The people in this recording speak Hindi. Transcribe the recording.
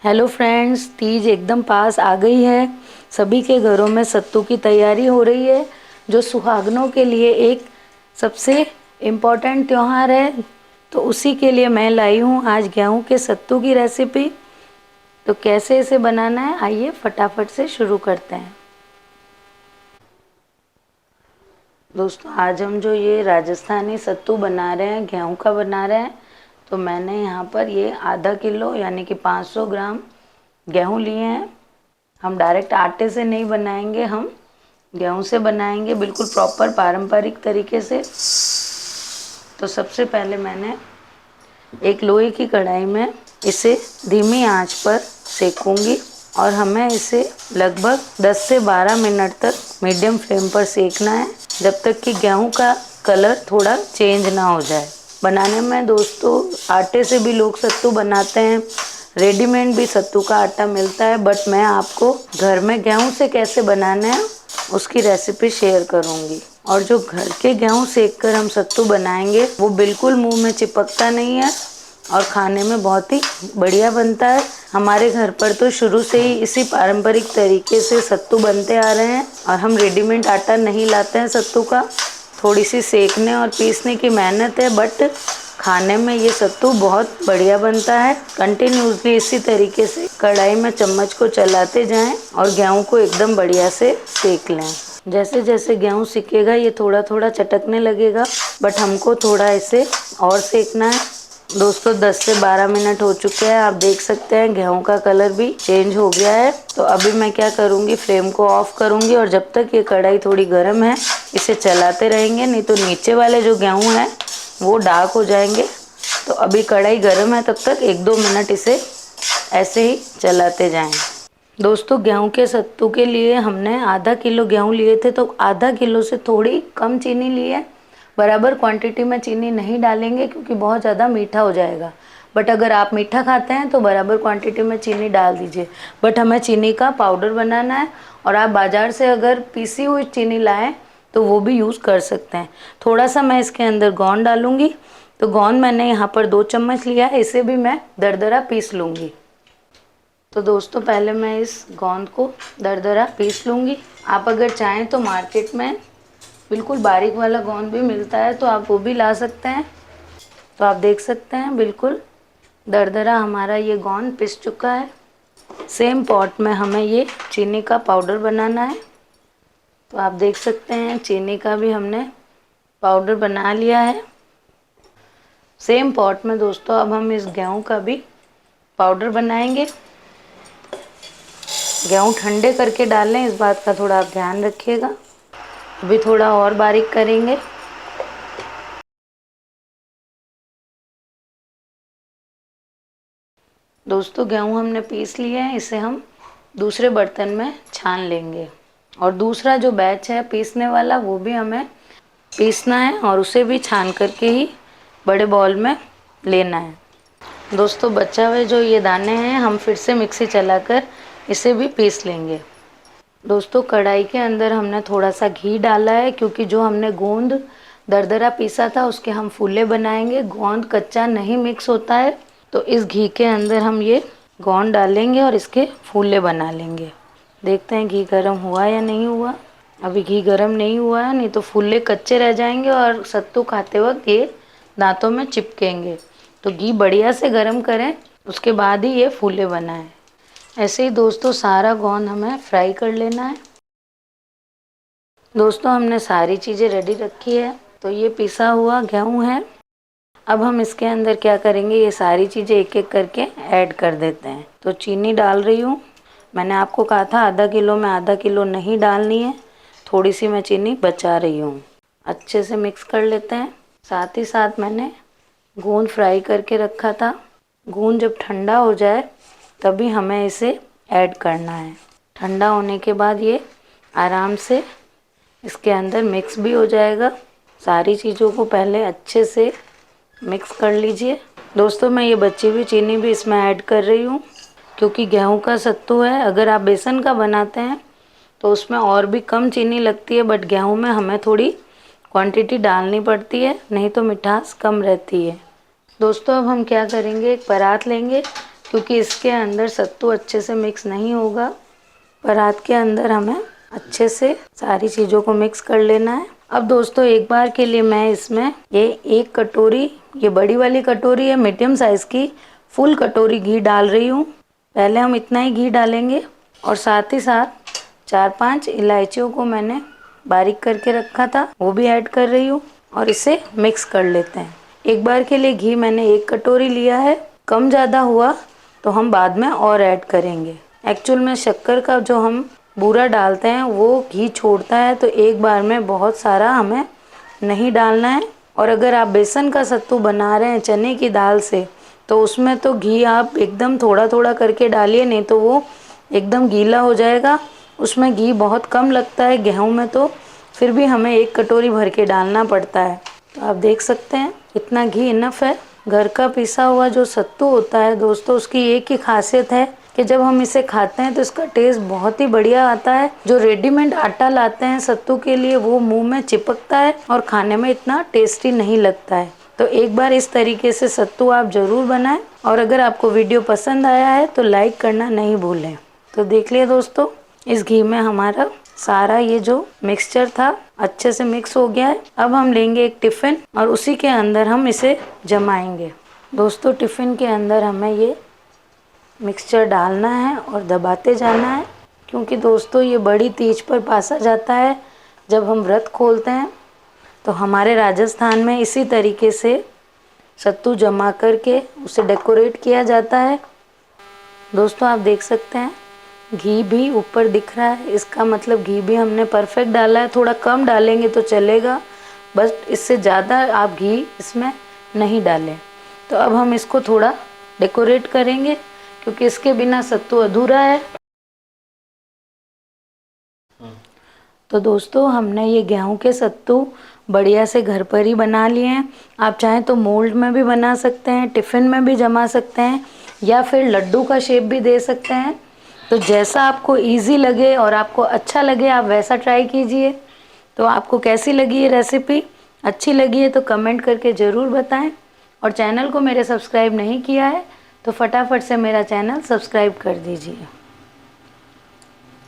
हेलो फ्रेंड्स, तीज एकदम पास आ गई है। सभी के घरों में सत्तू की तैयारी हो रही है, जो सुहागनों के लिए एक सबसे इम्पोर्टेंट त्यौहार है। तो उसी के लिए मैं लाई हूँ आज गेहूं के सत्तू की रेसिपी। तो कैसे इसे बनाना है, आइए फटाफट से शुरू करते हैं। दोस्तों, आज हम जो ये राजस्थानी सत्तू बना रहे हैं, गेहूं का बना रहे हैं। तो मैंने यहाँ पर ये आधा किलो यानी कि 500 ग्राम गेहूं लिए हैं। हम डायरेक्ट आटे से नहीं बनाएंगे, हम गेहूं से बनाएंगे बिल्कुल प्रॉपर पारंपरिक तरीके से। तो सबसे पहले मैंने एक लोहे की कढ़ाई में इसे धीमी आंच पर सेकूंगी और हमें इसे लगभग 10 से 12 मिनट तक मीडियम फ्लेम पर सेकना है, जब तक कि गेहूं का कलर थोड़ा चेंज ना हो जाए। बनाने में दोस्तों आटे से भी लोग सत्तू बनाते हैं, रेडीमेड भी सत्तू का आटा मिलता है, बट मैं आपको घर में गेहूं से कैसे बनाना है उसकी रेसिपी शेयर करूंगी। और जो घर के गेहूं सेक कर हम सत्तू बनाएंगे वो बिल्कुल मुंह में चिपकता नहीं है और खाने में बहुत ही बढ़िया बनता है। हमारे घर पर तो शुरू से ही इसी पारंपरिक तरीके से सत्तू बनते आ रहे हैं और हम रेडीमेड आटा नहीं लाते हैं सत्तू का। थोड़ी सी सेकने और पीसने की मेहनत है, बट खाने में ये सत्तू बहुत बढ़िया बनता है। कंटिन्यूसली इसी तरीके से कढ़ाई में चम्मच को चलाते जाएं और गेहूं को एकदम बढ़िया से सेक लें। जैसे जैसे गेहूं सिकेगा ये थोड़ा थोड़ा चटकने लगेगा, बट हमको थोड़ा इसे और सेकना है। दोस्तों 10 से 12 मिनट हो चुके हैं, आप देख सकते हैं गेहूं का कलर भी चेंज हो गया है। तो अभी मैं क्या करूंगी, फ्लेम को ऑफ करूंगी और जब तक ये कढ़ाई थोड़ी गर्म है इसे चलाते रहेंगे, नहीं तो नीचे वाले जो गेहूं है वो डार्क हो जाएंगे। तो अभी कढ़ाई गर्म है, तब तक 1-2 मिनट इसे ऐसे ही चलाते जाएं। दोस्तों गेहूं के सत्तू के लिए हमने आधा किलो गेहूं लिए थे, तो आधा किलो से थोड़ी कम चीनी ली है। बराबर क्वांटिटी में चीनी नहीं डालेंगे क्योंकि बहुत ज़्यादा मीठा हो जाएगा, बट अगर आप मीठा खाते हैं तो बराबर क्वांटिटी में चीनी डाल दीजिए। बट हमें चीनी का पाउडर बनाना है और आप बाज़ार से अगर पीसी हुई चीनी लाएँ तो वो भी यूज़ कर सकते हैं। थोड़ा सा मैं इसके अंदर गोंद डालूँगी। तो गोंद मैंने यहाँ पर 2 चम्मच लिया है, इसे भी मैं दरदरा पीस लूँगी। तो दोस्तों पहले मैं इस गोंद को दरदरा पीस लूँगी। आप अगर चाहें तो मार्केट में बिल्कुल बारीक वाला गोंद भी मिलता है, तो आप वो भी ला सकते हैं। तो आप देख सकते हैं बिल्कुल दरदरा हमारा ये गोंद पिस चुका है। सेम पॉट में हमें ये चीनी का पाउडर बनाना है। तो आप देख सकते हैं चीनी का भी हमने पाउडर बना लिया है। सेम पॉट में दोस्तों अब हम इस गेहूं का भी पाउडर बनाएंगे। गेहूं ठंडे करके डालें, इस बात का थोड़ा आप ध्यान रखिएगा। अभी थोड़ा और बारीक करेंगे। दोस्तों गेहूं हमने पीस लिया है, इसे हम दूसरे बर्तन में छान लेंगे। और दूसरा जो बैच है पीसने वाला वो भी हमें पीसना है और उसे भी छान करके ही बड़े बाउल में लेना है। दोस्तों बचा हुए जो ये दाने हैं हम फिर से मिक्सी चलाकर इसे भी पीस लेंगे। दोस्तों कढ़ाई के अंदर हमने थोड़ा सा घी डाला है, क्योंकि जो हमने गोंद दरदरा पीसा था उसके हम फूले बनाएंगे। गोंद कच्चा नहीं मिक्स होता है, तो इस घी के अंदर हम ये गोंद डालेंगे और इसके फूले बना लेंगे। देखते हैं घी गर्म हुआ या नहीं हुआ। अभी घी गर्म नहीं हुआ है, नहीं तो फूले कच्चे रह जाएंगे और सत्तू खाते वक्त ये दांतों में चिपकेंगे। तो घी बढ़िया से गर्म करें, उसके बाद ही ये फूले बनाएं। ऐसे ही दोस्तों सारा गोंद हमें फ्राई कर लेना है। दोस्तों हमने सारी चीज़ें रेडी रखी है। तो ये पिसा हुआ गेहूं है। अब हम इसके अंदर क्या करेंगे, ये सारी चीज़ें एक एक करके ऐड कर देते हैं। तो चीनी डाल रही हूँ। मैंने आपको कहा था आधा किलो में आधा किलो नहीं डालनी है, थोड़ी सी मैं चीनी बचा रही हूँ। अच्छे से मिक्स कर लेते हैं। साथ ही साथ मैंने गोंद फ्राई करके रखा था। गोंद जब ठंडा हो जाए तभी हमें इसे ऐड करना है। ठंडा होने के बाद ये आराम से इसके अंदर मिक्स भी हो जाएगा। सारी चीज़ों को पहले अच्छे से मिक्स कर लीजिए। दोस्तों मैं ये बची हुई चीनी भी इसमें ऐड कर रही हूँ, क्योंकि गेहूं का सत्तू है। अगर आप बेसन का बनाते हैं तो उसमें और भी कम चीनी लगती है, बट गेहूं में हमें थोड़ी क्वांटिटी डालनी पड़ती है, नहीं तो मिठास कम रहती है। दोस्तों अब हम क्या करेंगे, एक परात लेंगे क्योंकि इसके अंदर सत्तू अच्छे से मिक्स नहीं होगा। परात के अंदर हमें अच्छे से सारी चीज़ों को मिक्स कर लेना है। अब दोस्तों एक बार के लिए मैं इसमें ये 1 कटोरी, ये बड़ी वाली कटोरी है मीडियम साइज़ की, फुल कटोरी घी डाल रही हूँ। पहले हम इतना ही घी डालेंगे और साथ ही साथ 4-5 इलायचियों को मैंने बारीक करके रखा था वो भी ऐड कर रही हूँ और इसे मिक्स कर लेते हैं। एक बार के लिए घी मैंने 1 कटोरी लिया है, कम ज़्यादा हुआ तो हम बाद में और ऐड करेंगे। एक्चुअल में शक्कर का जो हम बूरा डालते हैं वो घी छोड़ता है, तो एक बार में बहुत सारा हमें नहीं डालना है। और अगर आप बेसन का सत्तू बना रहे हैं चने की दाल से, तो उसमें तो घी आप एकदम थोड़ा थोड़ा करके डालिए, नहीं तो वो एकदम गीला हो जाएगा। उसमें घी बहुत कम लगता है, गेहूं में तो फिर भी हमें 1 कटोरी भर के डालना पड़ता है। तो आप देख सकते हैं इतना घी इनफ है। घर का पिसा हुआ जो सत्तू होता है दोस्तों, उसकी एक ही खासियत है कि जब हम इसे खाते हैं तो इसका टेस्ट बहुत ही बढ़िया आता है। जो रेडीमेड आटा लाते हैं सत्तू के लिए वो मुंह में चिपकता है और खाने में इतना टेस्टी नहीं लगता है। तो एक बार इस तरीके से सत्तू आप ज़रूर बनाएं और अगर आपको वीडियो पसंद आया है तो लाइक करना नहीं भूलें। तो देख लिया दोस्तों, इस घी में हमारा सारा ये जो मिक्सचर था अच्छे से मिक्स हो गया है। अब हम लेंगे एक टिफ़िन और उसी के अंदर हम इसे जमाएंगे। दोस्तों टिफ़िन के अंदर हमें ये मिक्सचर डालना है और दबाते जाना है, क्योंकि दोस्तों ये बड़ी तीज पर पासा जाता है। जब हम व्रत खोलते हैं तो हमारे राजस्थान में इसी तरीके से सत्तू जमा करके उसे डेकोरेट किया जाता है। दोस्तों आप देख सकते हैं घी भी ऊपर दिख रहा है, इसका मतलब घी भी हमने परफेक्ट डाला है। थोड़ा कम डालेंगे तो चलेगा, बस इससे ज़्यादा आप घी इसमें नहीं डालें। तो अब हम इसको थोड़ा डेकोरेट करेंगे, क्योंकि इसके बिना सत्तू अधूरा है। तो दोस्तों हमने ये गेहूं के सत्तू बढ़िया से घर पर ही बना लिए हैं। आप चाहें तो मोल्ड में भी बना सकते हैं, टिफ़िन में भी जमा सकते हैं, या फिर लड्डू का शेप भी दे सकते हैं। तो जैसा आपको इजी लगे और आपको अच्छा लगे आप वैसा ट्राई कीजिए। तो आपको कैसी लगी ये रेसिपी? अच्छी लगी है तो कमेंट करके ज़रूर बताएं। और चैनल को मेरे सब्सक्राइब नहीं किया है तो फटाफट से मेरा चैनल सब्सक्राइब कर दीजिए।